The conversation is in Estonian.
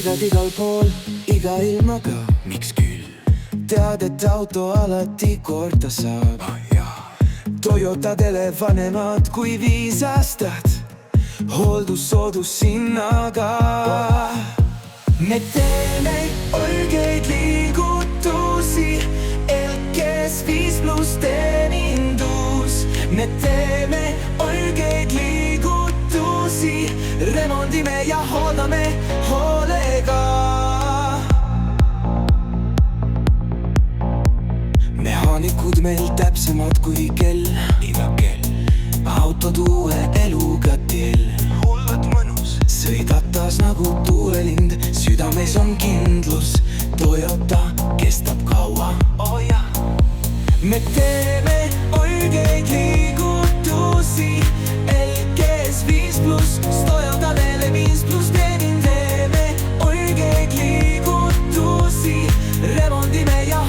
sõidad igal pool, iga ilmaga. Miks küll? Tead, et auto alati korda saab. Toyotadele vanemad kui 5 aastat, hooldussoodushinnaga. Me teeme õigeid liigutusi, LKS 5+ teenindus. Me teeme õigeid liigutusi, remondime ja hooldame hoolega. Mehaanikud meil täpsemad kui kell, iga kell. autod uue eluga teel. Hullult mõnus. Sõidad taas nagu tuulelind, südames on kindlus. Toyota kestab kaua, Oh jah. me teeme õigeid liigutusi, LKS 5+, Toyotadele 5+ teenindame õigeid liigutusi, remondime ja